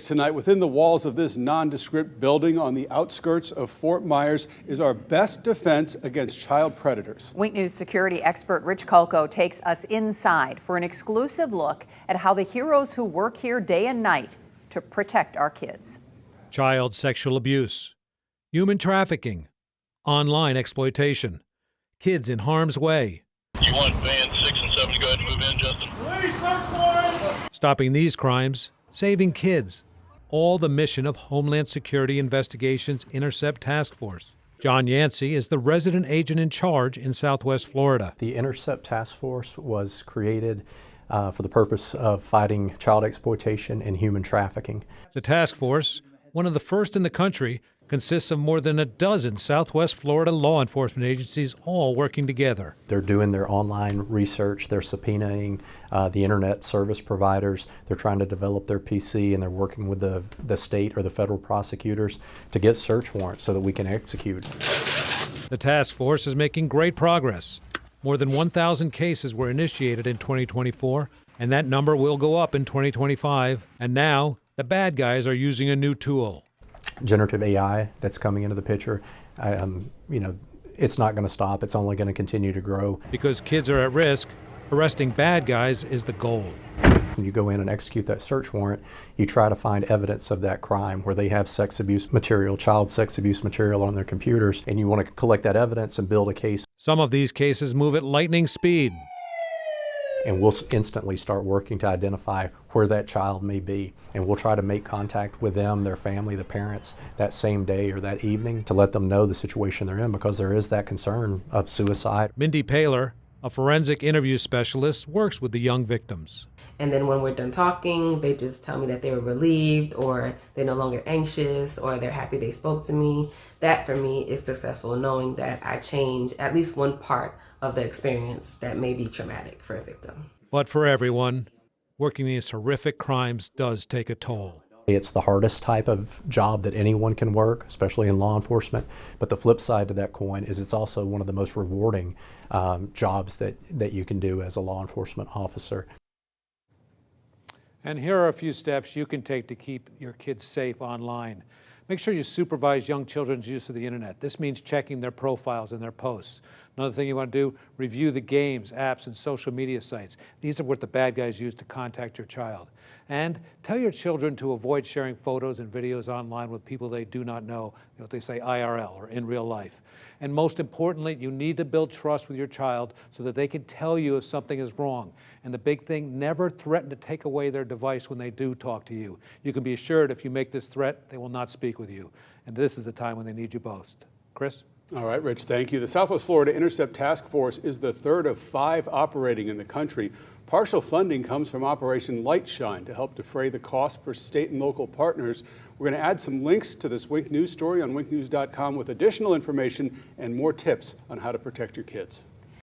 Tonight, within the walls of this nondescript building on the outskirts of Fort Myers is our best defense against child predators. Wink News security expert Rich Kulko takes us inside for an exclusive look at how the heroes who work here day and night to protect our kids. Child sexual abuse, human trafficking, online exploitation, kids in harm's way. You want van 6 and 7 to go ahead and move in, Justin? Please, search warrant! Stopping these crimes, saving kids. All the mission of Homeland Security Investigations Intercept Task Force. John Yancey is the resident agent in charge in Southwest Florida. The Intercept Task Force was created for the purpose of fighting child exploitation and human trafficking. The task force, one of the first in the country, consists of more than a dozen Southwest Florida law enforcement agencies all working together. They're doing their online research, they're subpoenaing the internet service providers, they're trying to develop their PC, and they're working with the state or the federal prosecutors to get search warrants so that we can execute. The task force is making great progress. More than 1,000 cases were initiated in 2024, and that number will go up in 2025. And now, the bad guys are using a new tool. Generative AI that's coming into the picture, it's not going to stop. It's only going to continue to grow. Because kids are at risk, arresting bad guys is the goal. When you go in and execute that search warrant, you try to find evidence of that crime where they have sex abuse material, child sex abuse material on their computers, and you want to collect that evidence and build a case. Some of these cases move at lightning speed. And we'll instantly start working to identify where that child may be. And we'll try to make contact with them, their family, the parents, that same day or that evening to let them know the situation they're in, because there is that concern of suicide. Mindy Paler, a forensic interview specialist, works with the young victims. And then when we're done talking, they just tell me that they were relieved, or they're no longer anxious, or they're happy they spoke to me. That for me is successful, knowing that I change at least one part of the experience that may be traumatic for a victim. But for everyone, working these horrific crimes does take a toll. It's the hardest type of job that anyone can work, especially in law enforcement. But the flip side to that coin is it's also one of the most rewarding jobs that you can do as a law enforcement officer. And here are a few steps you can take to keep your kids safe online. Make sure you supervise young children's use of the internet. This means checking their profiles and their posts. Another thing you want to do, review the games, apps, and social media sites. These are what the bad guys use to contact your child. And tell your children to avoid sharing photos and videos online with people they do not know, what they say IRL, or in real life. And most importantly, you need to build trust with your child so that they can tell you if something is wrong. And the big thing, never threaten to take away their device when they do talk to you. You can be assured if you make this threat, they will not speak with you. And this is the time when they need you most. Chris? All right, Rich, thank you. The Southwest Florida Intercept Task Force is the third of 5 operating in the country. Partial funding comes from Operation Lightshine to help defray the cost for state and local partners. We're going to add some links to this Wink News story on winknews.com with additional information and more tips on how to protect your kids.